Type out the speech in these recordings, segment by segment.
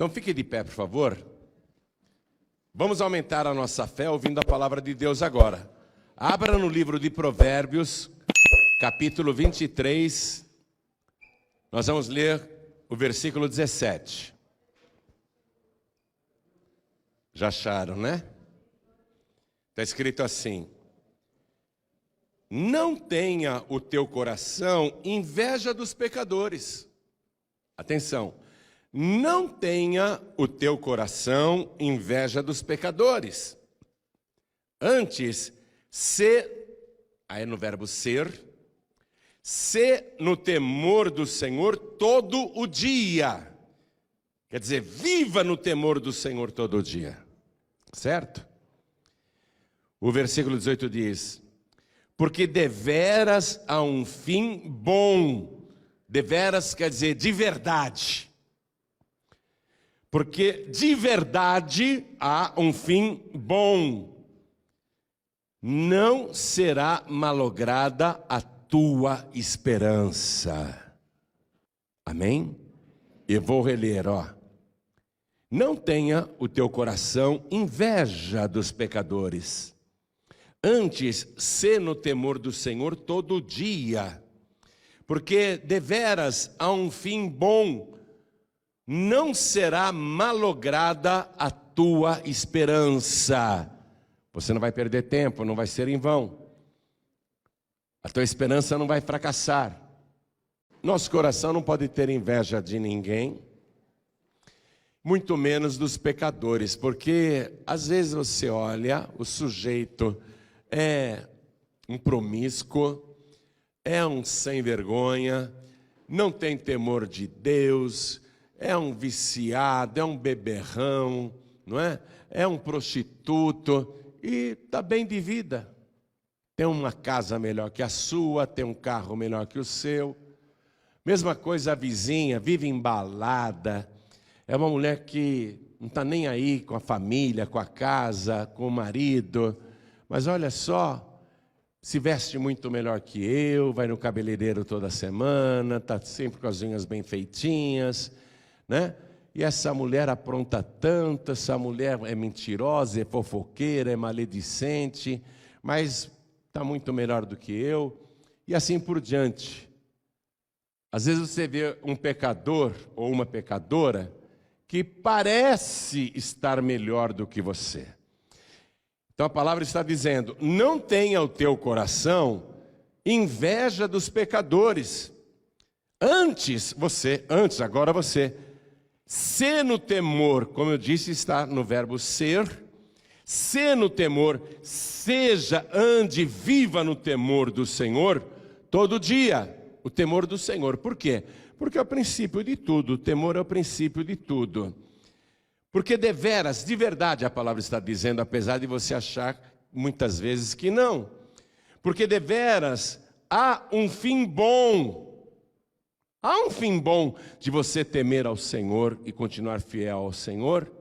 Então fique de pé, por favor. Vamos aumentar a nossa fé ouvindo a palavra de Deus agora. Abra no livro de Provérbios, capítulo 23. Nós vamos ler o versículo 17. Já acharam, né? Está escrito assim: não tenha o teu coração inveja dos pecadores. Atenção. Não tenha o teu coração inveja dos pecadores. Antes, aí no verbo ser, se no temor do Senhor todo o dia. Quer dizer, viva no temor do Senhor todo o dia. Certo? O versículo 18 diz: porque deveras há um fim bom. Deveras quer dizer de verdade. Porque de verdade há um fim bom. Não será malograda a tua esperança. Amém? Eu vou reler, ó. Não tenha o teu coração inveja dos pecadores. Antes, se no temor do Senhor todo dia. Porque deveras há um fim bom. Não será malograda a tua esperança. Você não vai perder tempo, não vai ser em vão. A tua esperança não vai fracassar. Nosso coração não pode ter inveja de ninguém, muito menos dos pecadores, porque às vezes você olha, o sujeito é um promíscuo, é um sem vergonha, não tem temor de Deus, é um viciado, é um beberrão, não é? É um prostituto e está bem de vida. Tem uma casa melhor que a sua, tem um carro melhor que o seu. Mesma coisa a vizinha, vive embalada. É uma mulher que não está nem aí com a família, com a casa, com o marido. Mas olha só, se veste muito melhor que eu, vai no cabeleireiro toda semana, está sempre com as unhas bem feitinhas, né? E essa mulher apronta tanto, essa mulher é mentirosa, é fofoqueira, é maledicente, mas está muito melhor do que eu, e assim por diante. Às vezes você vê um pecador ou uma pecadora que parece estar melhor do que você. Então a palavra está dizendo: não tenha o teu coração inveja dos pecadores. Agora você, se no temor, como eu disse, está no verbo ser, se no temor, seja, ande, viva no temor do Senhor todo dia. O temor do Senhor. Por quê? Porque é o princípio de tudo. O temor é o princípio de tudo. Porque deveras, de verdade, a palavra está dizendo, apesar de você achar muitas vezes que não. Porque deveras há um fim bom. Há um fim bom de você temer ao Senhor e continuar fiel ao Senhor.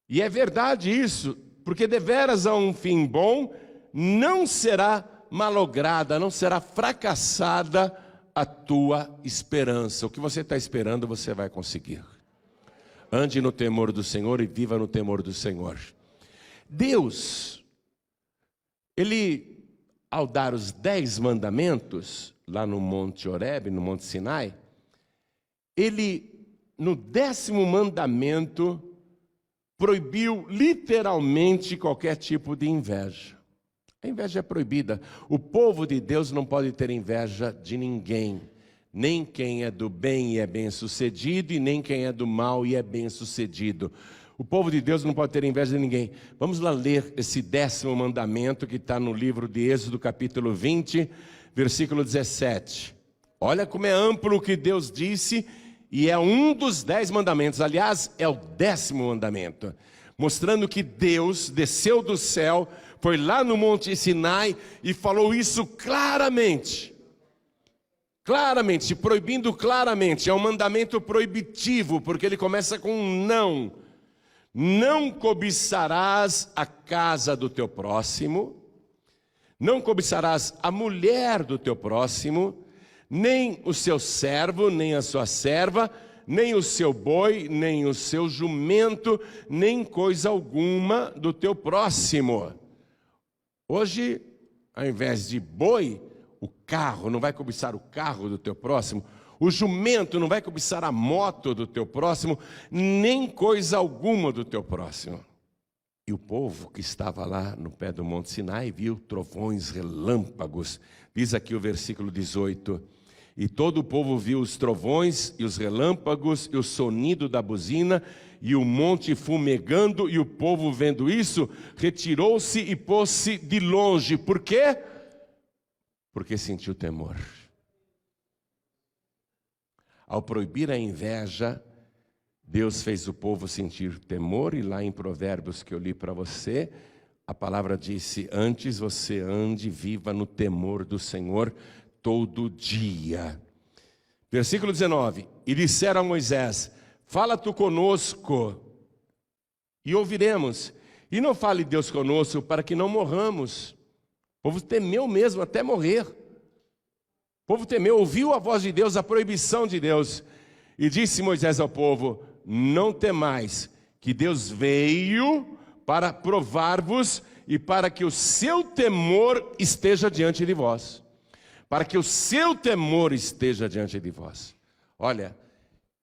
E é verdade isso, porque deveras há um fim bom, não será malograda, não será fracassada a tua esperança. O que você está esperando, você vai conseguir. Ande no temor do Senhor e viva no temor do Senhor. Deus, Ele, ao dar os 10 mandamentos, lá no Monte Horebe, no Monte Sinai, Ele, no 10º mandamento, proibiu literalmente qualquer tipo de inveja. A inveja é proibida. O povo de Deus não pode ter inveja de ninguém. Nem quem é do bem e é bem-sucedido, e nem quem é do mal e é bem-sucedido. O povo de Deus não pode ter inveja de ninguém. Vamos lá ler esse 10º mandamento que está no livro de Êxodo, capítulo 20, versículo 17. Olha como é amplo o que Deus disse, e é um dos 10 mandamentos. Aliás, é o 10º mandamento. Mostrando que Deus desceu do céu, foi lá no Monte Sinai e falou isso claramente. Claramente, proibindo claramente. É um mandamento proibitivo, porque ele começa com um não. Não cobiçarás a casa do teu próximo, não cobiçarás a mulher do teu próximo, nem o seu servo, nem a sua serva, nem o seu boi, nem o seu jumento, nem coisa alguma do teu próximo. Hoje, ao invés de boi, o carro, não vai cobiçar o carro do teu próximo, o jumento não vai cobiçar a moto do teu próximo, nem coisa alguma do teu próximo. E o povo que estava lá no pé do Monte Sinai viu trovões, relâmpagos. Diz aqui o versículo 18: e todo o povo viu os trovões e os relâmpagos e o sonido da buzina e o monte fumegando, e o povo vendo isso, retirou-se e pôs-se de longe. Por quê? Porque sentiu temor. Ao proibir a inveja, Deus fez o povo sentir temor, e lá em Provérbios que eu li para você, a palavra disse: antes você ande, viva no temor do Senhor todo dia. Versículo 19: e disseram a Moisés: fala tu conosco e ouviremos, e não fale Deus conosco para que não morramos. O povo temeu mesmo até morrer. O povo temeu, ouviu a voz de Deus, a proibição de Deus. E disse Moisés ao povo: não temais, que Deus veio para provar-vos e para que o seu temor esteja diante de vós. Para que o seu temor esteja diante de vós. Olha,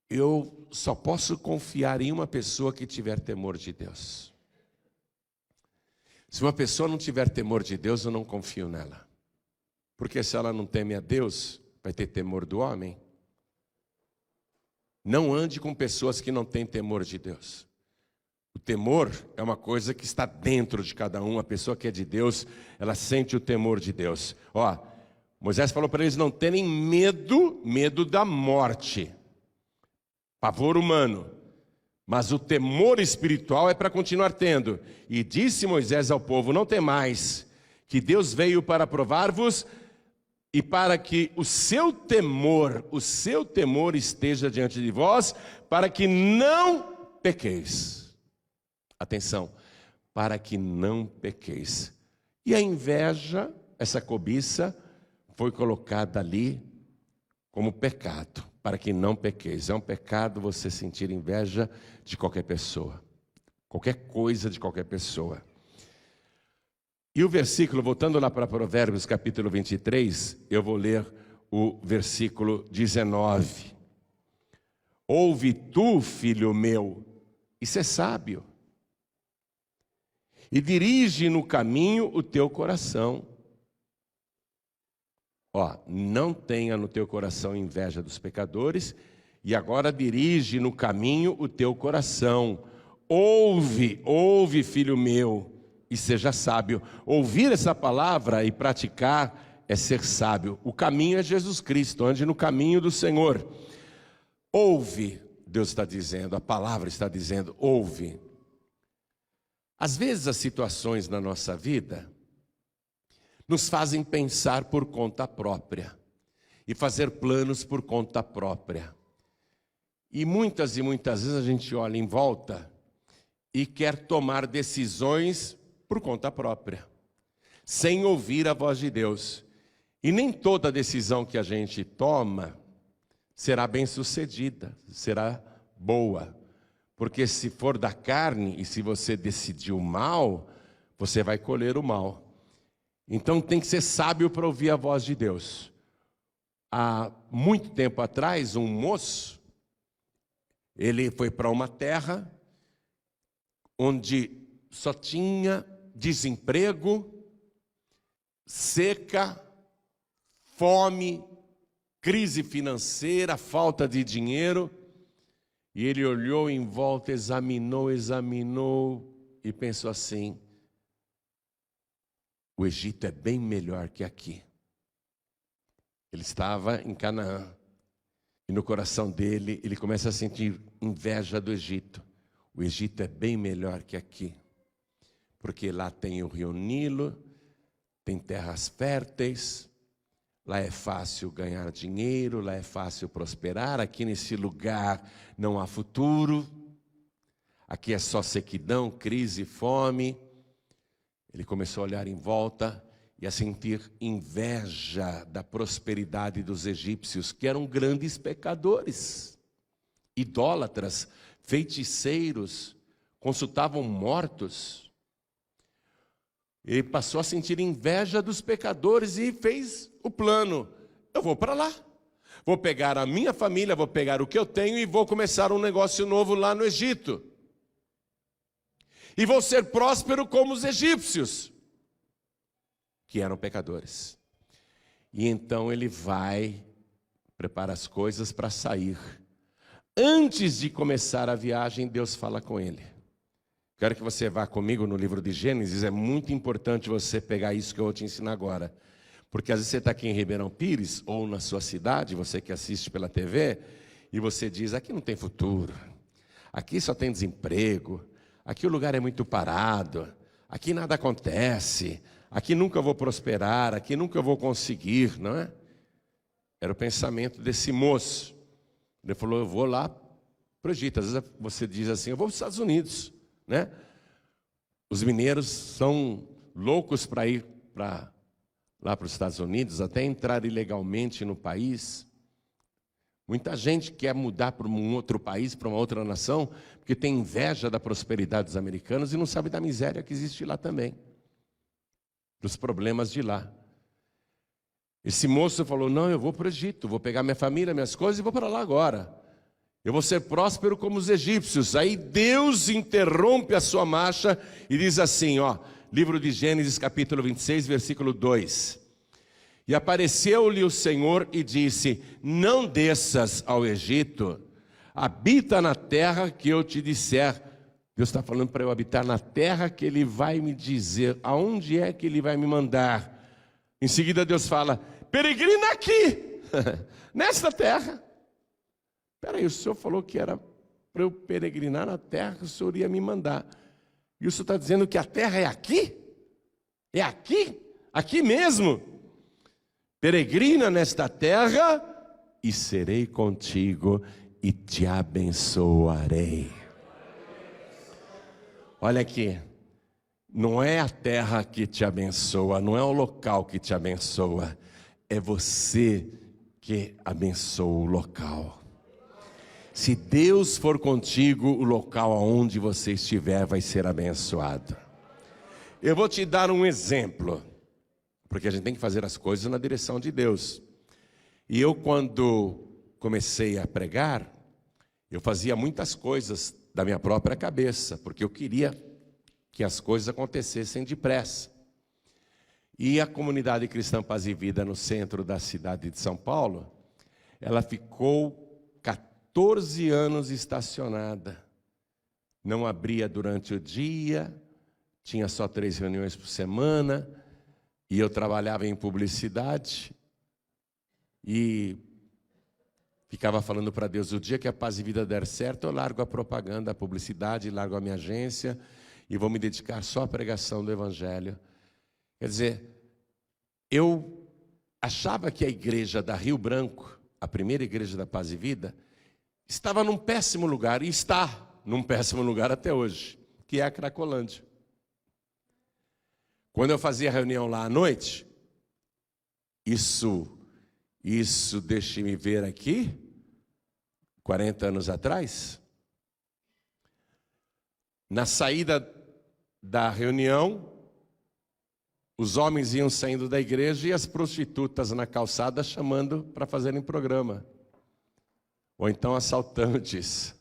eu só posso confiar em uma pessoa que tiver temor de Deus. Se uma pessoa não tiver temor de Deus, eu não confio nela. Porque se ela não teme a Deus, vai ter temor do homem. Não ande com pessoas que não têm temor de Deus. O temor é uma coisa que está dentro de cada um. A pessoa que é de Deus, ela sente o temor de Deus. Ó, Moisés falou para eles não terem medo da morte, pavor humano. Mas o temor espiritual é para continuar tendo. E disse Moisés ao povo: não temais, que Deus veio para provar-vos e para que o seu temor esteja diante de vós, para que não pequeis. Atenção, para que não pequeis. E a inveja, essa cobiça, foi colocada ali como pecado, para que não pequeis. É um pecado você sentir inveja de qualquer pessoa, qualquer coisa de qualquer pessoa. E o versículo, voltando lá para Provérbios capítulo 23, eu vou ler o versículo 19. Ouve tu, filho meu, isso é sábio, e dirige no caminho o teu coração. Ó, não tenha no teu coração inveja dos pecadores, e agora dirige no caminho o teu coração. Ouve, filho meu, e seja sábio. Ouvir essa palavra e praticar é ser sábio. O caminho é Jesus Cristo, ande no caminho do Senhor. Ouve, Deus está dizendo, a palavra está dizendo, ouve. Às vezes as situações na nossa vida nos fazem pensar por conta própria e fazer planos por conta própria. E muitas vezes a gente olha em volta e quer tomar decisões por conta própria, sem ouvir a voz de Deus. E nem toda decisão que a gente toma será bem-sucedida, será boa. Porque se for da carne e se você decidir o mal, você vai colher o mal. Então tem que ser sábio para ouvir a voz de Deus. Há muito tempo atrás, um moço, ele foi para uma terra onde só tinha desemprego, seca, fome, crise financeira, falta de dinheiro. E ele olhou em volta, examinou e pensou assim: o Egito é bem melhor que aqui. Ele estava em Canaã. E no coração dele, ele começa a sentir inveja do Egito. O Egito é bem melhor que aqui. Porque lá tem o rio Nilo, tem terras férteis, lá é fácil ganhar dinheiro, lá é fácil prosperar. Aqui nesse lugar não há futuro. Aqui é só sequidão, crise, fome. Ele começou a olhar em volta e a sentir inveja da prosperidade dos egípcios, que eram grandes pecadores. idólatras, feiticeiros, consultavam mortos. Ele passou a sentir inveja dos pecadores e fez o plano: eu vou para lá, vou pegar a minha família, vou pegar o que eu tenho e vou começar um negócio novo lá no Egito. E vou ser próspero como os egípcios, que eram pecadores. E então ele vai, prepara as coisas para sair. Antes de começar a viagem, Deus fala com ele. Quero que você vá comigo no livro de Gênesis. É muito importante você pegar isso que eu vou te ensinar agora. Porque às vezes você está aqui em Ribeirão Pires, ou na sua cidade, você que assiste pela TV, e você diz: aqui não tem futuro, aqui só tem desemprego, aqui o lugar é muito parado, aqui nada acontece, aqui nunca vou prosperar, aqui nunca vou conseguir, não é? Era o pensamento desse moço. Ele falou: eu vou lá para o Egito. Às vezes você diz assim: eu vou para os Estados Unidos, né? Os mineiros são loucos para ir lá para os Estados Unidos, até entrar ilegalmente no país. Muita gente quer mudar para um outro país, para uma outra nação, porque tem inveja da prosperidade dos americanos e não sabe da miséria que existe lá também, dos problemas de lá. Esse moço falou: não, eu vou para o Egito, vou pegar minha família, minhas coisas e vou para lá agora. Eu vou ser próspero como os egípcios. Aí Deus interrompe a sua marcha e diz assim, livro de Gênesis, capítulo 26, versículo 2. E apareceu-lhe o Senhor e disse: não desças ao Egito, habita na terra que eu te disser. Deus está falando para eu habitar na terra que Ele vai me dizer, aonde é que Ele vai me mandar. Em seguida Deus fala: peregrina aqui, nesta terra. Espera aí, o Senhor falou que era para eu peregrinar na terra que o Senhor ia me mandar. E o Senhor está dizendo que a terra é aqui? É aqui? Aqui mesmo? Peregrina nesta terra e serei contigo e te abençoarei. Olha aqui, não é a terra que te abençoa, não é o local que te abençoa, é você que abençoa o local. Se Deus for contigo, o local aonde você estiver vai ser abençoado. Eu vou te dar um exemplo, porque a gente tem que fazer as coisas na direção de Deus. E eu, quando comecei a pregar, eu fazia muitas coisas da minha própria cabeça, porque eu queria que as coisas acontecessem depressa. E a comunidade cristã Paz e Vida no centro da cidade de São Paulo, ela ficou 14 anos estacionada, não abria durante o dia, tinha só 3 reuniões por semana, e eu trabalhava em publicidade, e ficava falando para Deus: o dia que a Paz e Vida der certo, eu largo a propaganda, a publicidade, largo a minha agência, e vou me dedicar só à pregação do Evangelho. Quer dizer, eu achava que a igreja da Rio Branco, a primeira igreja da Paz e Vida, estava num péssimo lugar, e está num péssimo lugar até hoje, que é a Cracolândia. Quando eu fazia reunião lá à noite, isso deixe-me ver aqui, 40 anos atrás, na saída da reunião, os homens iam saindo da igreja e as prostitutas na calçada chamando para fazerem programa. Ou então assaltantes.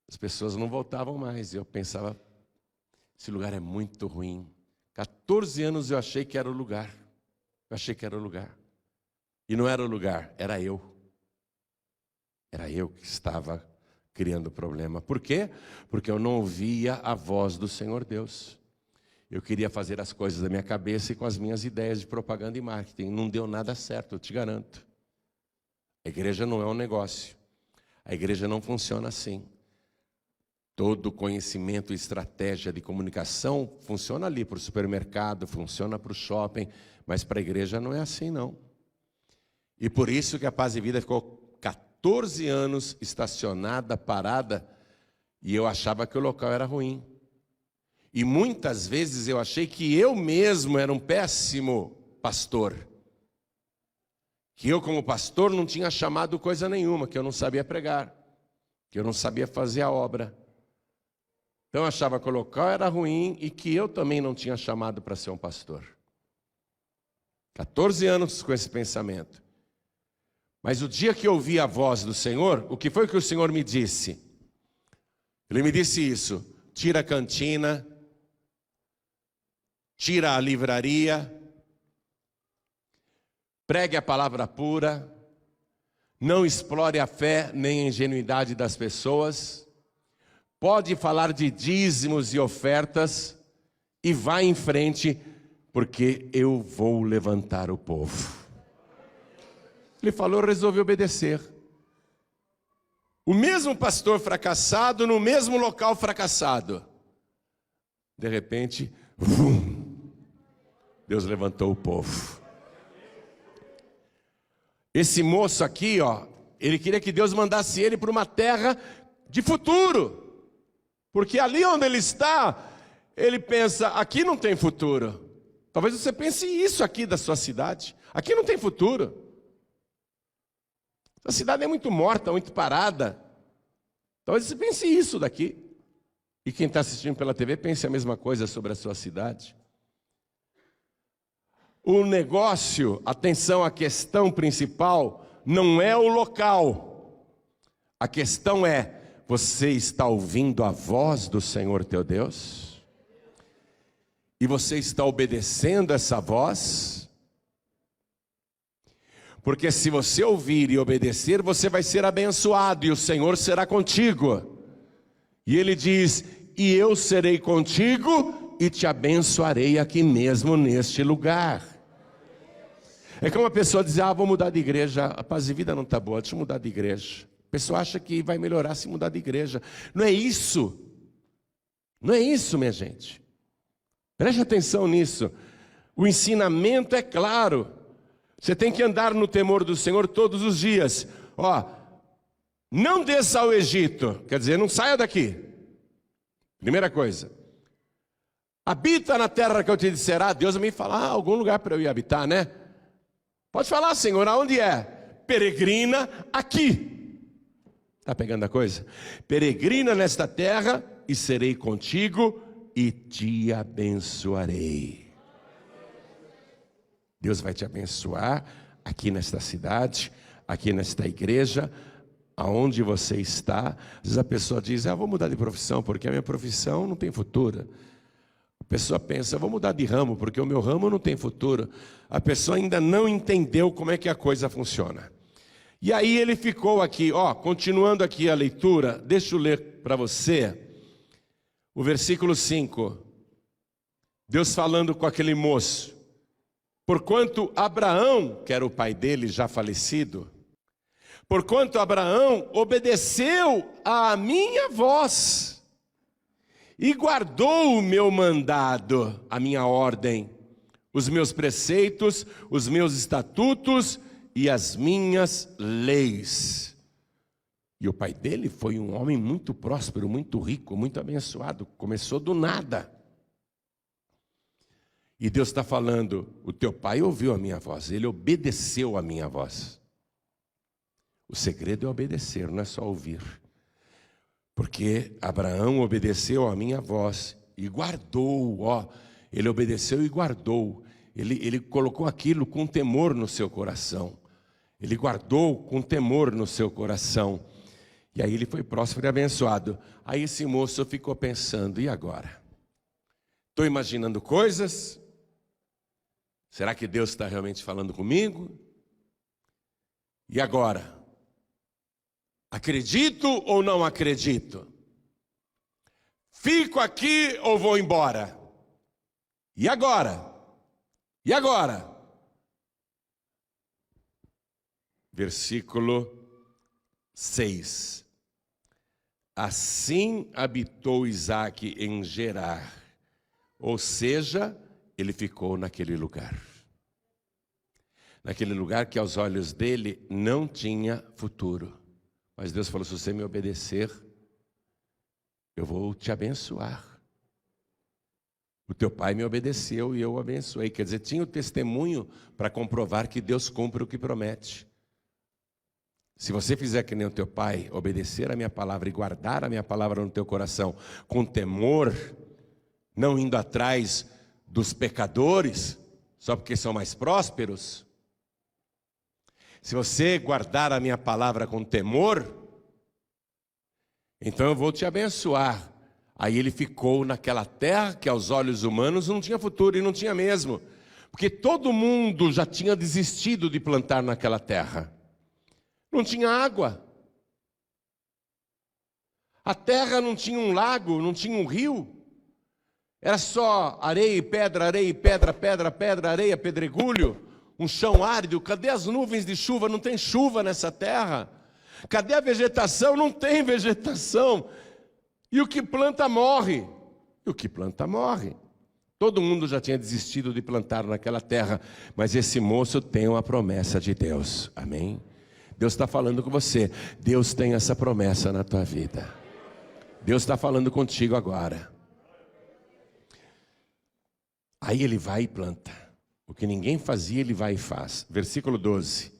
As pessoas não voltavam mais. Eu pensava: esse lugar é muito ruim. 14 anos eu achei que era o lugar. Eu achei que era o lugar. E não era o lugar, era eu. Era eu que estava criando problema. Por quê? Porque eu não ouvia a voz do Senhor Deus. Eu queria fazer as coisas da minha cabeça e com as minhas ideias de propaganda e marketing. Não deu nada certo, eu te garanto. A igreja não é um negócio. A igreja não funciona assim. Todo conhecimento e estratégia de comunicação funciona ali para o supermercado, funciona para o shopping, mas para a igreja não é assim, não. E por isso que a Paz e Vida ficou 14 anos estacionada, parada, e eu achava que o local era ruim. E muitas vezes eu achei que eu mesmo era um péssimo pastor, que eu como pastor não tinha chamado coisa nenhuma, que eu não sabia pregar, que eu não sabia fazer a obra. Então eu achava que o local era ruim e que eu também não tinha chamado para ser um pastor. 14 anos com esse pensamento. Mas o dia que eu ouvi a voz do Senhor, o que foi que o Senhor me disse? Ele me disse isso: tira a cantina, tira a livraria, pregue a palavra pura, não explore a fé nem a ingenuidade das pessoas, pode falar de dízimos e ofertas e vá em frente, porque eu vou levantar o povo. Ele falou, eu resolvi obedecer. O mesmo pastor fracassado no mesmo local fracassado. De repente, Deus levantou o povo. Esse moço aqui, ele queria que Deus mandasse ele para uma terra de futuro. Porque ali onde ele está, ele pensa, aqui não tem futuro. Talvez você pense isso aqui da sua cidade. Aqui não tem futuro. A cidade é muito morta, muito parada. Talvez você pense isso daqui. E quem está assistindo pela TV pense a mesma coisa sobre a sua cidade. O negócio, atenção, a questão principal não é o local. A questão é, você está ouvindo a voz do Senhor teu Deus? E você está obedecendo essa voz? Porque se você ouvir e obedecer, você vai ser abençoado e o Senhor será contigo. E ele diz, e eu serei contigo e te abençoarei aqui mesmo neste lugar. É como uma pessoa diz, vou mudar de igreja, a paz de vida não está boa, deixa eu mudar de igreja. A pessoa acha que vai melhorar se mudar de igreja. Não é isso. Não é isso, minha gente. Preste atenção nisso. O ensinamento é claro. Você tem que andar no temor do Senhor todos os dias. Não desça ao Egito. Quer dizer, não saia daqui. Primeira coisa. Habita na terra que eu te disserá. Deus vai me falar, algum lugar para eu ir habitar, né? Pode falar, Senhor, aonde é? Peregrina aqui. Está pegando a coisa? Peregrina nesta terra e serei contigo e te abençoarei. Deus vai te abençoar aqui nesta cidade, aqui nesta igreja, aonde você está. Às vezes a pessoa diz, vou mudar de profissão, porque a minha profissão não tem futuro. A pessoa pensa, vou mudar de ramo, porque o meu ramo não tem futuro. A pessoa ainda não entendeu como é que a coisa funciona. E aí ele ficou aqui, continuando aqui a leitura, deixa eu ler para você, o versículo 5. Deus falando com aquele moço. Porquanto Abraão, que era o pai dele já falecido, porquanto Abraão obedeceu à minha voz e guardou o meu mandado, a minha ordem, os meus preceitos, os meus estatutos e as minhas leis. E o pai dele foi um homem muito próspero, muito rico, muito abençoado, começou do nada. E Deus está falando, o teu pai ouviu a minha voz, ele obedeceu a minha voz. O segredo é obedecer, não é só ouvir. Porque Abraão obedeceu a minha voz e guardou, ele obedeceu e guardou. Ele colocou aquilo com temor no seu coração. Ele guardou com temor no seu coração. E aí ele foi próspero e abençoado. Aí esse moço ficou pensando, e agora? Estou imaginando coisas. Será que Deus está realmente falando comigo? E agora? Acredito ou não acredito? Fico aqui ou vou embora? E agora? E agora? Versículo 6. Assim habitou Isaque em Gerar, ou seja, ele ficou naquele lugar. Naquele lugar que aos olhos dele não tinha futuro. Mas Deus falou, se você me obedecer, eu vou te abençoar. O teu pai me obedeceu e eu o abençoei. Quer dizer, tinha o testemunho para comprovar que Deus cumpre o que promete. Se você fizer que nem o teu pai, obedecer a minha palavra e guardar a minha palavra no teu coração, com temor, não indo atrás dos pecadores, só porque são mais prósperos. Se você guardar a minha palavra com temor, então eu vou te abençoar. Aí ele ficou naquela terra que aos olhos humanos não tinha futuro, e não tinha mesmo. Porque todo mundo já tinha desistido de plantar naquela terra. Não tinha água. A terra não tinha um lago, não tinha um rio. Era só areia e pedra, pedra, areia, pedregulho. Um chão árido. Cadê as nuvens de chuva? Não tem chuva nessa terra. Cadê a vegetação? Não tem vegetação. E o que planta morre. E o que planta morre. Todo mundo já tinha desistido de plantar naquela terra. Mas esse moço tem uma promessa de Deus. Amém? Deus está falando com você. Deus tem essa promessa na tua vida. Deus está falando contigo agora. Aí ele vai e planta. O que ninguém fazia, ele vai e faz. Versículo 12.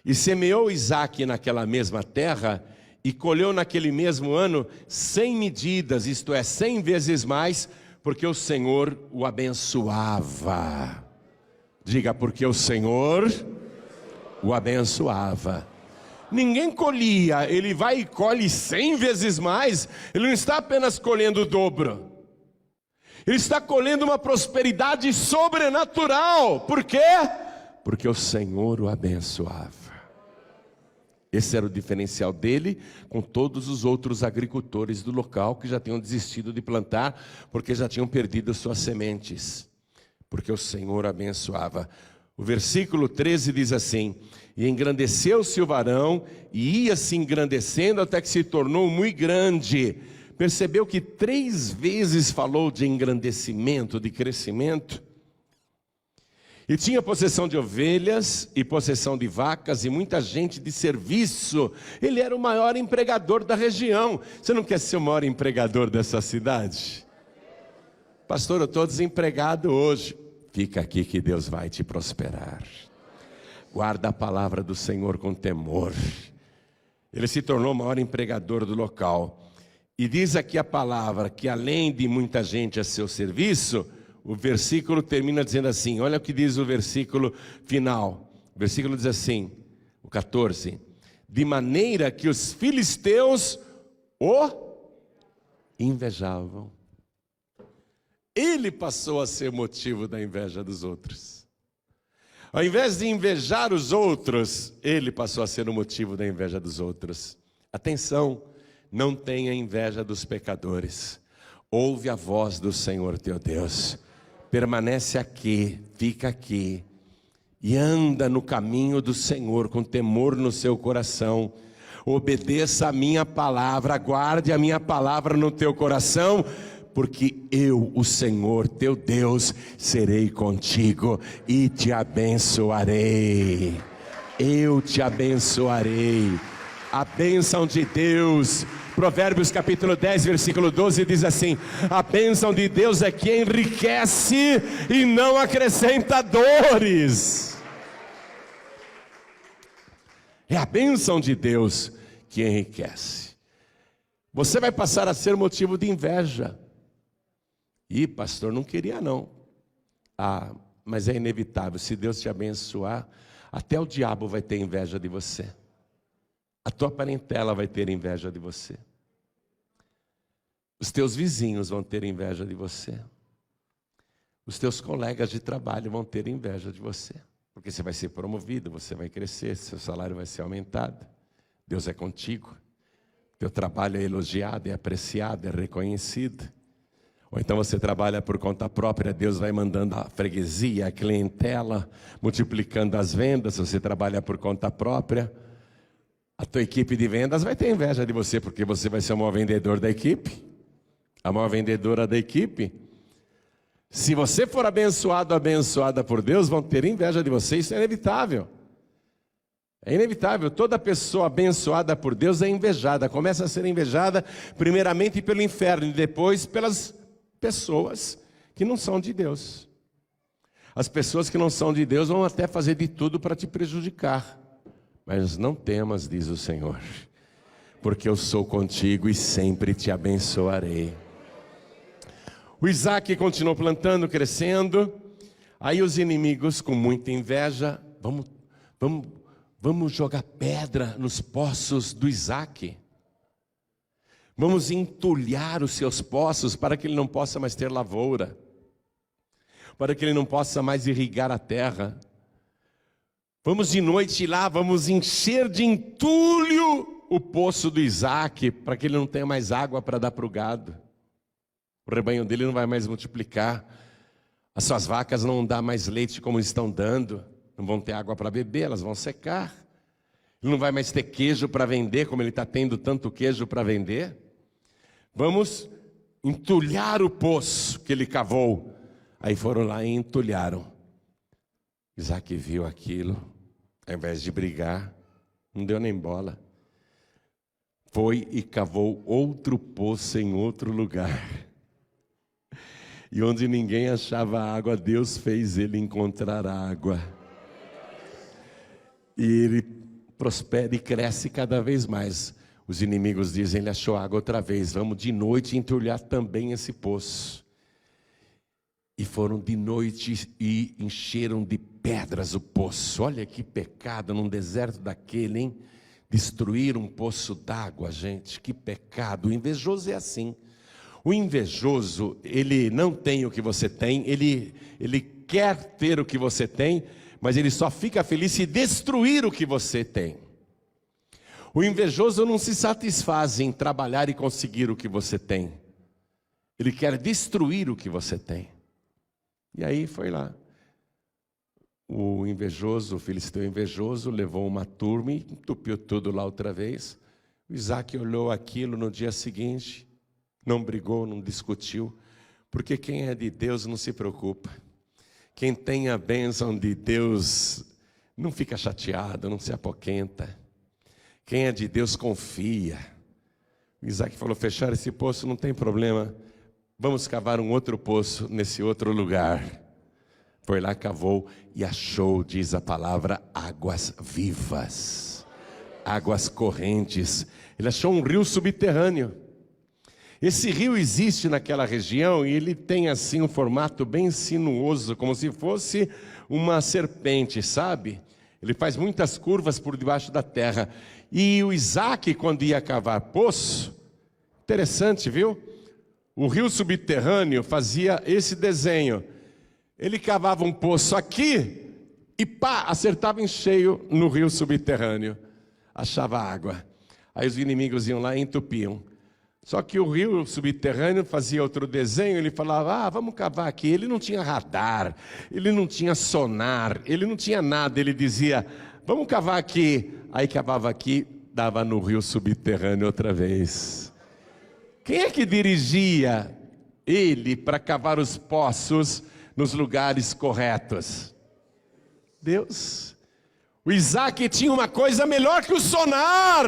E semeou Isaque naquela mesma terra, e colheu naquele mesmo ano 100 medidas, isto é, 100 vezes mais, porque o Senhor o abençoava. Diga, porque o Senhor o abençoava. Ninguém colhia, ele vai e colhe 100 vezes mais. Ele não está apenas colhendo o dobro. Ele está colhendo uma prosperidade sobrenatural. Por quê? Porque o Senhor o abençoava. Esse era o diferencial dele com todos os outros agricultores do local que já tinham desistido de plantar, porque já tinham perdido suas sementes. Porque o Senhor abençoava. O versículo 13 diz assim: e engrandeceu-se o varão, e ia se engrandecendo até que se tornou muito grande. Percebeu que 3 vezes falou de engrandecimento, de crescimento? E tinha possessão de ovelhas e possessão de vacas e muita gente de serviço. Ele era o maior empregador da região. Você não quer ser o maior empregador dessa cidade? Pastor, eu estou desempregado hoje. Fica aqui que Deus vai te prosperar. Guarda a palavra do Senhor com temor. Ele se tornou o maior empregador do local. E diz aqui a palavra que além de muita gente a seu serviço, o versículo termina dizendo assim, olha o que diz o versículo final. O versículo diz assim, o 14. De maneira que os filisteus o invejavam. Ele passou a ser motivo da inveja dos outros. Ao invés de invejar os outros, ele passou a ser o motivo da inveja dos outros. Atenção, não tenha inveja dos pecadores. Ouve a voz do Senhor teu Deus. Permanece aqui, fica aqui. E anda no caminho do Senhor com temor no seu coração. Obedeça a minha palavra, guarde a minha palavra no teu coração. Porque eu, o Senhor teu Deus, serei contigo e te abençoarei. Eu te abençoarei. A bênção de Deus, Provérbios capítulo 10, versículo 12 diz assim: a bênção de Deus é que enriquece e não acrescenta dores. É a bênção de Deus que enriquece. Você vai passar a ser motivo de inveja. Ih, pastor, não queria não. Ah, mas é inevitável, se Deus te abençoar, até o diabo vai ter inveja de você. A tua parentela vai ter inveja de você. Os teus vizinhos vão ter inveja de você. Os teus colegas de trabalho vão ter inveja de você. Porque você vai ser promovido, você vai crescer, seu salário vai ser aumentado. Deus é contigo. Teu trabalho é elogiado, é apreciado, é reconhecido. Ou então você trabalha por conta própria, Deus vai mandando a freguesia, a clientela, multiplicando as vendas. Você trabalha por conta própria, a tua equipe de vendas vai ter inveja de você, porque você vai ser o maior vendedor da equipe, a maior vendedora da equipe. Se você for abençoado, abençoada por Deus, vão ter inveja de você, isso é inevitável. É inevitável, toda pessoa abençoada por Deus é invejada, começa a ser invejada primeiramente pelo inferno e depois pelas pessoas que não são de Deus. As pessoas que não são de Deus vão até fazer de tudo para te prejudicar. Mas não temas, diz o Senhor, porque eu sou contigo e sempre te abençoarei. O Isaac continuou plantando, crescendo. Aí os inimigos, com muita inveja, vamos jogar pedra nos poços do Isaac. Vamos entulhar os seus poços para que ele não possa mais ter lavoura, para que ele não possa mais irrigar a terra. Vamos de noite lá, vamos encher de entulho o poço do Isaac, para que ele não tenha mais água para dar para o gado. O rebanho dele não vai mais multiplicar, as suas vacas não dão mais leite como estão dando, não vão ter água para beber, elas vão secar. Ele não vai mais ter queijo para vender, como ele está tendo tanto queijo para vender. Vamos entulhar o poço que ele cavou. Aí foram lá e entulharam. Isaac viu aquilo, ao invés de brigar, não deu nem bola. Foi e cavou outro poço em outro lugar. E onde ninguém achava água, Deus fez ele encontrar água. E ele prospera e cresce cada vez mais. Os inimigos dizem, ele achou água outra vez, vamos de noite entulhar também esse poço. E foram de noite e encheram de pedras o poço. Olha que pecado num deserto daquele, hein? Destruir um poço d'água, gente, que pecado. O invejoso é assim. O invejoso, ele não tem o que você tem, ele quer ter o que você tem, mas ele só fica feliz se destruir o que você tem. O invejoso não se satisfaz em trabalhar e conseguir o que você tem. Ele quer destruir o que você tem. E aí foi lá. O invejoso, o filisteu invejoso, levou uma turma e entupiu tudo lá outra vez. O Isaac olhou aquilo no dia seguinte, não brigou, não discutiu, porque quem é de Deus não se preocupa. Quem tem a bênção de Deus não fica chateado, não se apoquenta. Quem é de Deus confia. O Isaac falou, fechar esse poço não tem problema, vamos cavar um outro poço nesse outro lugar. Foi lá, cavou e achou, diz a palavra, águas vivas, águas correntes. Ele achou um rio subterrâneo. Esse rio existe naquela região e ele tem assim um formato bem sinuoso, como se fosse uma serpente, sabe? Ele faz muitas curvas por debaixo da terra. E o Isaac, quando ia cavar poço, interessante, viu? O rio subterrâneo fazia esse desenho. Ele cavava um poço aqui e pá, acertava em cheio no rio subterrâneo. Achava água. Aí os inimigos iam lá e entupiam. Só que o rio subterrâneo fazia outro desenho, ele falava, vamos cavar aqui. Ele não tinha radar, ele não tinha sonar, ele não tinha nada. Ele dizia, vamos cavar aqui. Aí cavava aqui, dava no rio subterrâneo outra vez. Quem é que dirigia ele para cavar os poços nos lugares corretos? Deus. O Isaac tinha uma coisa melhor que o sonar,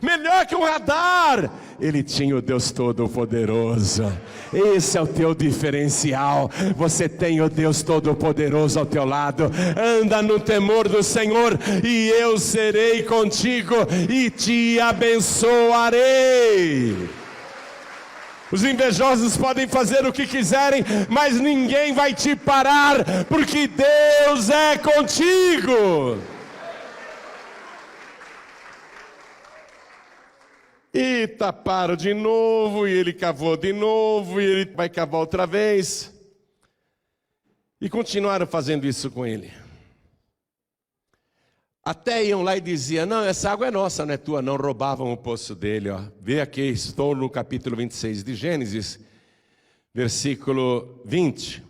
melhor que o radar. Ele tinha o Deus Todo-Poderoso. Esse é o teu diferencial. Você tem o Deus Todo-Poderoso ao teu lado. Anda no temor do Senhor e eu serei contigo e te abençoarei. Os invejosos podem fazer o que quiserem, mas ninguém vai te parar, porque Deus é contigo. E taparam de novo, e ele cavou de novo, e ele vai cavar outra vez. E continuaram fazendo isso com ele. Até iam lá e diziam, não, essa água é nossa, não é tua, não. Roubavam o poço dele, ó. Vê aqui, estou no capítulo 26 de Gênesis, versículo 20.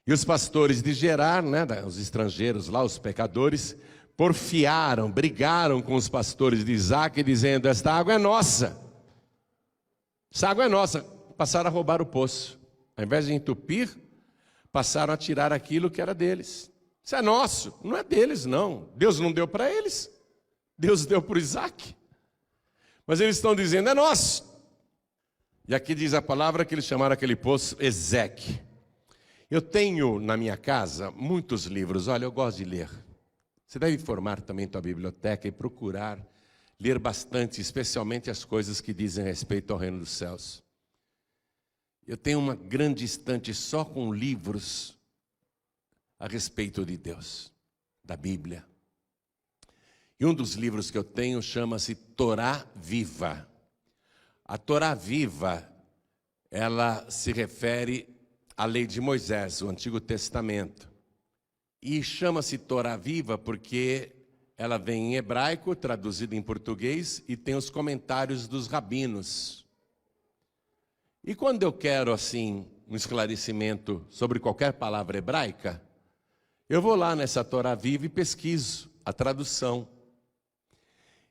E os pastores de Gerar, né, os estrangeiros lá, os pecadores, porfiaram, brigaram com os pastores de Isaac, dizendo, esta água é nossa. Essa água é nossa. Passaram a roubar o poço. Ao invés de entupir, passaram a tirar aquilo que era deles. Isso é nosso, não é deles não. Deus não deu para eles. Deus deu para o Isaac. Mas eles estão dizendo, é nosso. E aqui diz a palavra que eles chamaram aquele poço Ezeque. Eu tenho na minha casa muitos livros. Olha, eu gosto de ler. Você deve formar também tua biblioteca e procurar ler bastante, especialmente as coisas que dizem respeito ao reino dos céus. Eu tenho uma grande estante só com livros a respeito de Deus, da Bíblia. E um dos livros que eu tenho chama-se Torá Viva. A Torá Viva, ela se refere à lei de Moisés, o Antigo Testamento. E chama-se Torá Viva porque ela vem em hebraico, traduzida em português, e tem os comentários dos rabinos. E quando eu quero, assim, um esclarecimento sobre qualquer palavra hebraica, eu vou lá nessa Torá Viva e pesquiso a tradução.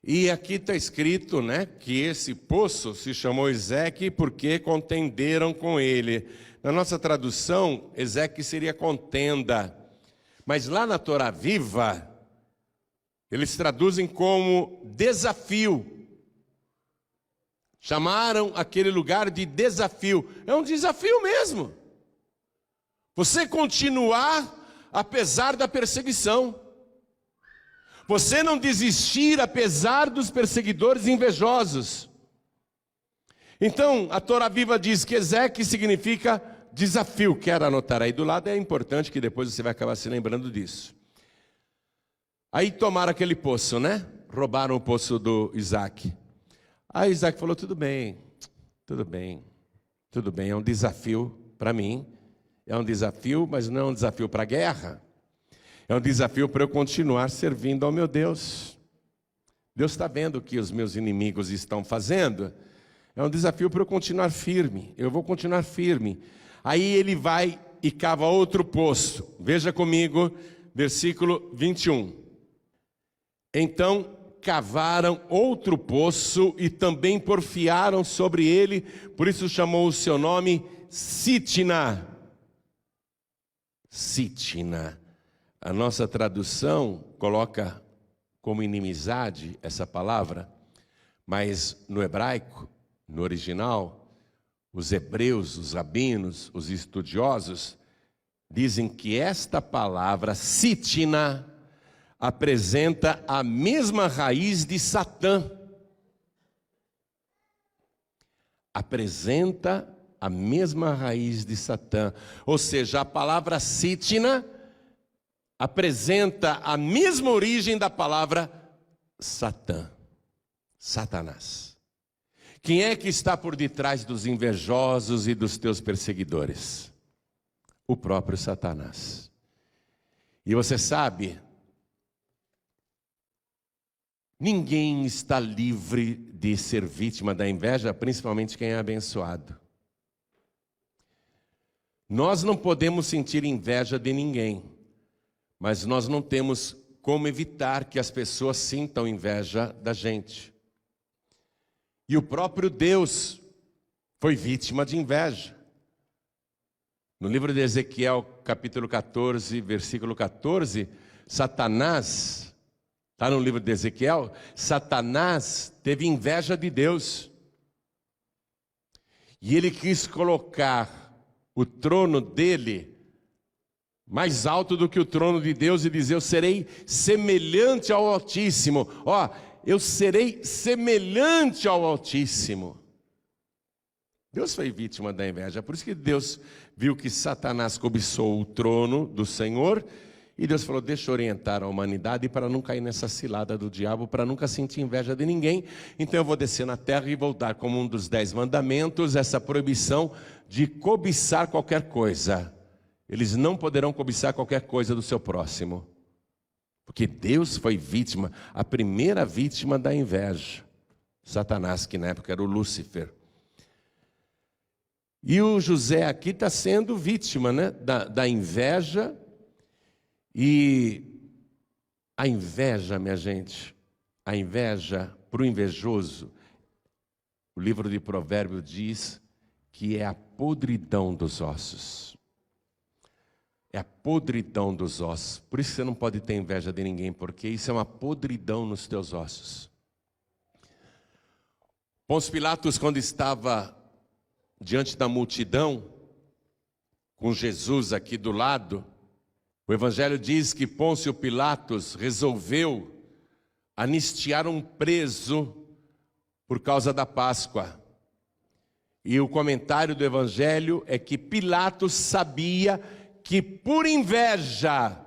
E aqui está escrito, né, que esse poço se chamou Ezeque porque contenderam com ele. Na nossa tradução, Ezeque seria contenda. Mas lá na Torá Viva, eles traduzem como desafio. Chamaram aquele lugar de desafio. É um desafio mesmo. Você continuar apesar da perseguição. Você não desistir apesar dos perseguidores invejosos. Então, a Torá Viva diz que Ezeque significa desafio. Quero anotar aí do lado, é importante que depois você vai acabar se lembrando disso. Aí tomaram aquele poço, né? Roubaram o poço do Isaac. Aí Isaac falou, tudo bem, é um desafio para mim. É um desafio, mas não é um desafio para a guerra. É um desafio para eu continuar servindo ao meu Deus. Deus está vendo o que os meus inimigos estão fazendo. É um desafio para eu continuar firme. Eu vou continuar firme. Aí ele vai e cava outro poço. Veja comigo, versículo 21. Então cavaram outro poço e também porfiaram sobre ele. Por isso chamou o seu nome Sitna. Sitna. A nossa tradução coloca como inimizade essa palavra, mas no hebraico, no original, os hebreus, os rabinos, os estudiosos, dizem que esta palavra, Sitna, apresenta a mesma raiz de Satã. Apresenta a mesma raiz de Satã. Ou seja, a palavra Sitna apresenta a mesma origem da palavra Satã, Satanás. Quem é que está por detrás dos invejosos e dos teus perseguidores? O próprio Satanás. E você sabe, ninguém está livre de ser vítima da inveja, principalmente quem é abençoado. Nós não podemos sentir inveja de ninguém, mas nós não temos como evitar que as pessoas sintam inveja da gente. E o próprio Deus foi vítima de inveja. No livro de Ezequiel, capítulo 14, versículo 14, Satanás, está no livro de Ezequiel, Satanás teve inveja de Deus. E ele quis colocar o trono dele mais alto do que o trono de Deus e dizer, eu serei semelhante ao Altíssimo. Ó, eu serei semelhante ao Altíssimo. Deus foi vítima da inveja, por isso que Deus viu que Satanás cobiçou o trono do Senhor, e Deus falou, deixa eu orientar a humanidade para não cair nessa cilada do diabo, para nunca sentir inveja de ninguém. Então eu vou descer na terra e vou dar como um dos 10 mandamentos essa proibição de cobiçar qualquer coisa. Eles não poderão cobiçar qualquer coisa do seu próximo. Porque Deus foi vítima, a primeira vítima da inveja. Satanás, que na época era o Lúcifer. E o José aqui está sendo vítima, né, da inveja. E a inveja, minha gente, a inveja para o invejoso, o livro de Provérbios diz que é a podridão dos ossos. É a podridão dos ossos. Por isso você não pode ter inveja de ninguém, porque isso é uma podridão nos teus ossos. Pôncio Pilatos, quando estava diante da multidão, com Jesus aqui do lado, o Evangelho diz que Pôncio Pilatos resolveu anistiar um preso por causa da Páscoa. E o comentário do Evangelho é que Pilatos sabia que, por inveja,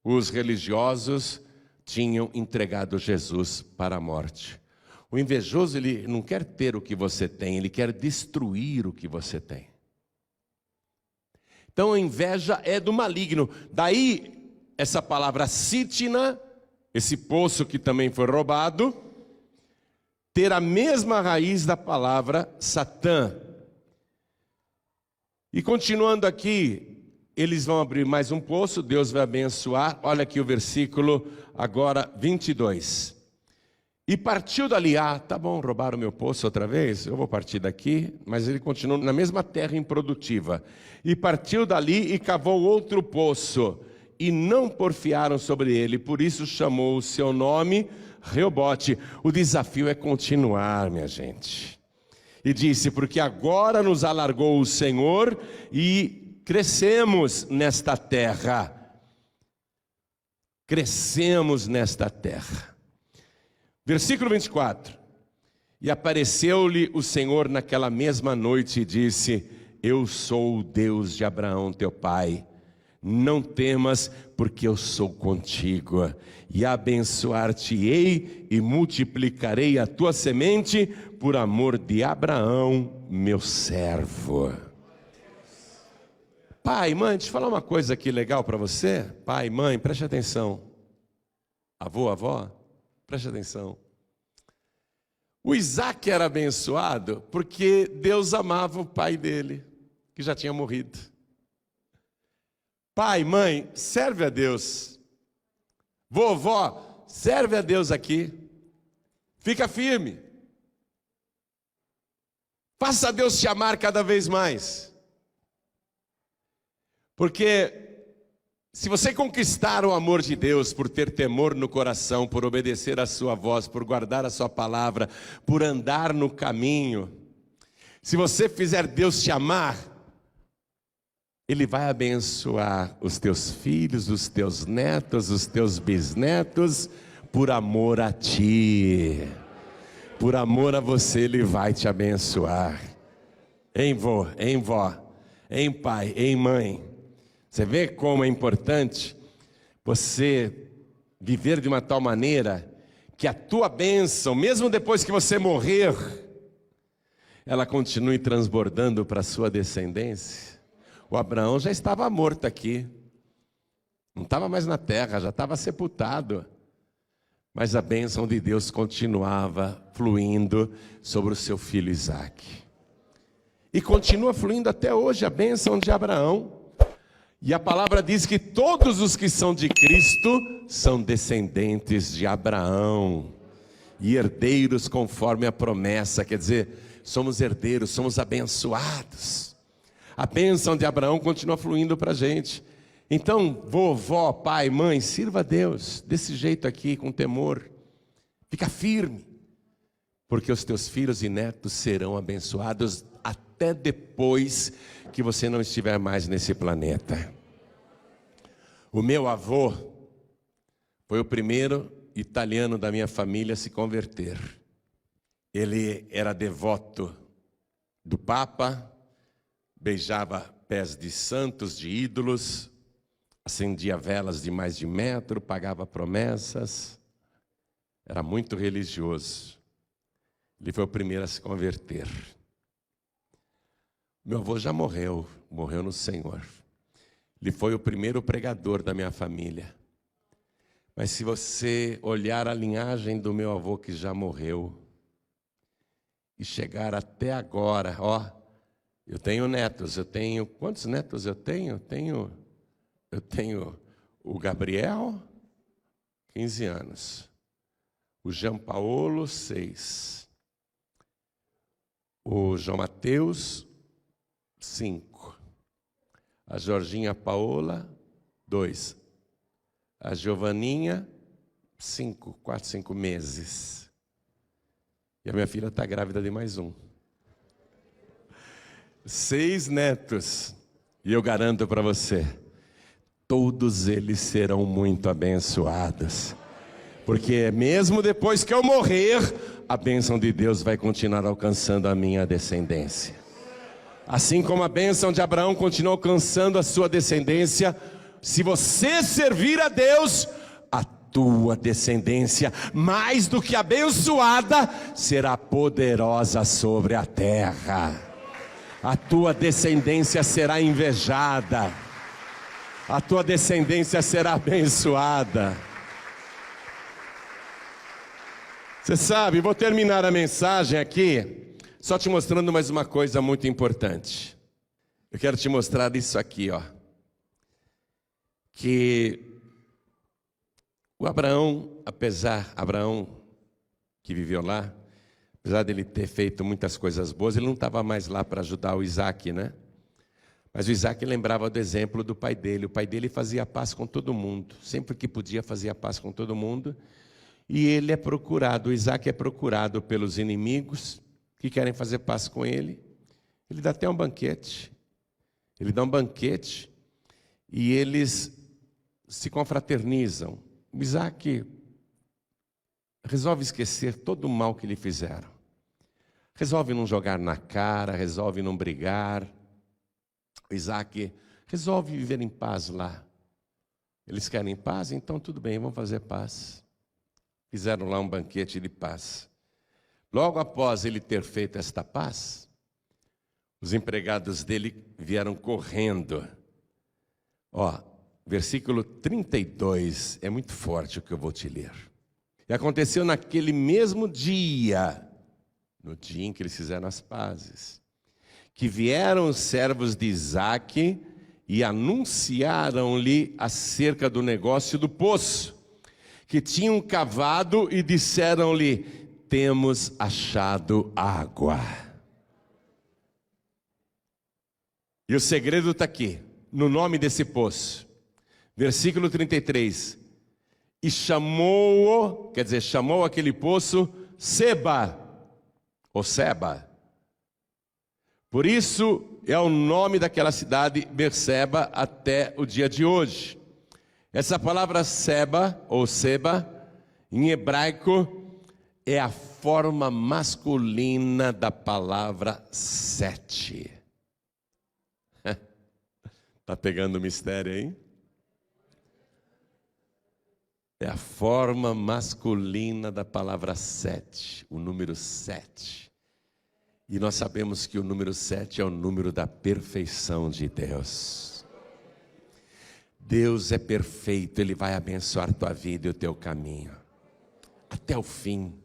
os religiosos tinham entregado Jesus para a morte. O invejoso, ele não quer ter o que você tem, ele quer destruir o que você tem. Então a inveja é do maligno. Daí essa palavra sítina, esse poço que também foi roubado, ter a mesma raiz da palavra Satã. E continuando aqui, eles vão abrir mais um poço, Deus vai abençoar. Olha aqui o versículo agora 22. E partiu dali, tá bom, roubaram o meu poço outra vez, eu vou partir daqui, mas ele continuou na mesma terra improdutiva. E partiu dali e cavou outro poço, e não porfiaram sobre ele, por isso chamou o seu nome Reobote. O desafio é continuar, minha gente. E disse, porque agora nos alargou o Senhor e crescemos nesta terra. Crescemos nesta terra. Versículo 24. E apareceu-lhe o Senhor naquela mesma noite e disse, eu sou o Deus de Abraão teu pai, não temas, porque eu sou contigo, e abençoar-te-ei e multiplicarei a tua semente por amor de Abraão, meu servo. Pai, mãe, deixa eu falar uma coisa aqui legal para você. Pai, mãe, preste atenção. Avô, avó, preste atenção. O Isaac era abençoado porque Deus amava o pai dele, que já tinha morrido. Pai, mãe, serve a Deus. Vovó, serve a Deus aqui. Fica firme. Faça Deus te amar cada vez mais. Porque se você conquistar o amor de Deus por ter temor no coração, por obedecer a sua voz, por guardar a sua palavra, por andar no caminho, se você fizer Deus te amar, Ele vai abençoar os teus filhos, os teus netos, os teus bisnetos, por amor a ti. Por amor a você, Ele vai te abençoar. Hein, vô, hein, vó, hein, pai, hein, mãe. Você vê como é importante você viver de uma tal maneira que a tua bênção, mesmo depois que você morrer, ela continue transbordando para a sua descendência. O Abraão já estava morto aqui, não estava mais na terra, já estava sepultado. Mas a bênção de Deus continuava fluindo sobre o seu filho Isaac. E continua fluindo até hoje a bênção de Abraão. E a palavra diz que todos os que são de Cristo são descendentes de Abraão e herdeiros conforme a promessa, quer dizer, somos herdeiros, somos abençoados. A bênção de Abraão continua fluindo para a gente. Então, vovó, pai, mãe, sirva a Deus desse jeito aqui, com temor. Fica firme, porque os teus filhos e netos serão abençoados até depois que você não estiver mais nesse planeta. O meu avô foi o primeiro italiano da minha família a se converter. Ele era devoto do Papa, beijava pés de santos, de ídolos, acendia velas de mais de metro, pagava promessas, era muito religioso. Ele foi o primeiro a se converter. Meu avô já morreu no Senhor. Ele foi o primeiro pregador da minha família. Mas se você olhar a linhagem do meu avô que já morreu, e chegar até agora, eu tenho netos, quantos netos eu tenho? Eu tenho o Gabriel, 15 anos. O Jean Paulo, 6. O João Mateus, 5. A Jorginha Paola, 2. A Giovaninha, 4, 5 meses. E a minha filha está grávida de mais um. 6 netos. E eu garanto para você, todos eles serão muito abençoados. Porque mesmo depois que eu morrer, a bênção de Deus vai continuar alcançando a minha descendência. Assim como a bênção de Abraão continua alcançando a sua descendência, se você servir a Deus, a tua descendência, mais do que abençoada, será poderosa sobre a terra. A tua descendência será invejada. A tua descendência será abençoada. Você sabe, vou terminar a mensagem aqui, só te mostrando mais uma coisa muito importante. Eu quero te mostrar isso aqui, ó. Que o Abraão que viveu lá, apesar dele ter feito muitas coisas boas, ele não estava mais lá para ajudar o Isaac, né? Mas o Isaac lembrava do exemplo do pai dele. O pai dele fazia paz com todo mundo, sempre que podia fazia paz com todo mundo. E ele é procurado, o Isaac é procurado pelos inimigos que querem fazer paz com ele. Ele dá até um banquete. Ele dá um banquete e eles se confraternizam. O Isaac resolve esquecer todo o mal que lhe fizeram. Resolve não jogar na cara, resolve não brigar. O Isaac resolve viver em paz lá. Eles querem paz, então tudo bem, vamos fazer paz. Fizeram lá um banquete de paz. Logo após ele ter feito esta paz, os empregados dele vieram correndo. Ó, versículo 32, é muito forte o que eu vou te ler. E aconteceu naquele mesmo dia, no dia em que eles fizeram as pazes, que vieram os servos de Isaque e anunciaram-lhe acerca do negócio do poço, que tinham cavado, e disseram-lhe: temos achado água. E o segredo está aqui, no nome desse poço. Versículo 33. E chamou aquele poço Seba, ou Seba. Por isso é o nome daquela cidade, Berseba, até o dia de hoje. Essa palavra Seba, ou Seba, em hebraico, é a forma masculina da palavra sete. Está pegando o mistério aí? É a forma masculina da palavra sete, o número 7. E nós sabemos que o número 7 é o número da perfeição de Deus. Deus é perfeito, Ele vai abençoar tua vida e o teu caminho, até o fim,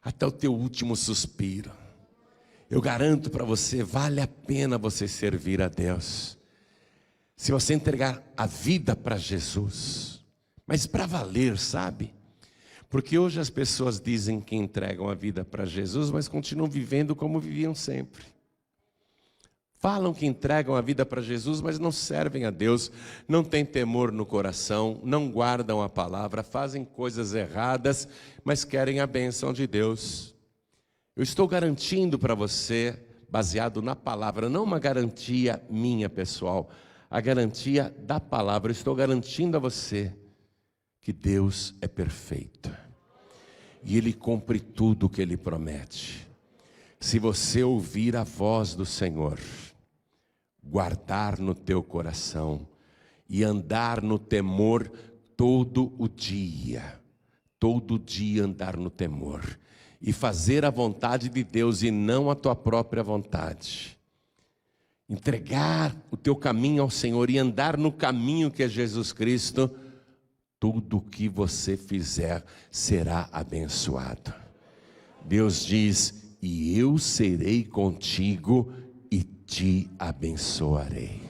até o teu último suspiro. Eu garanto para você, vale a pena você servir a Deus, se você entregar a vida para Jesus, mas para valer, sabe? Porque hoje as pessoas dizem que entregam a vida para Jesus, mas continuam vivendo como viviam sempre. Falam que entregam a vida para Jesus, mas não servem a Deus, não têm temor no coração, não guardam a palavra, fazem coisas erradas, mas querem a bênção de Deus. Eu estou garantindo para você, baseado na palavra, não uma garantia minha pessoal, a garantia da palavra. Eu estou garantindo a você que Deus é perfeito e Ele cumpre tudo o que Ele promete. Se você ouvir a voz do Senhor, guardar no teu coração e andar no temor todo dia andar no temor e fazer a vontade de Deus e não a tua própria vontade, entregar o teu caminho ao Senhor e andar no caminho que é Jesus Cristo, tudo que você fizer será abençoado. Deus diz: e eu serei contigo e te abençoarei.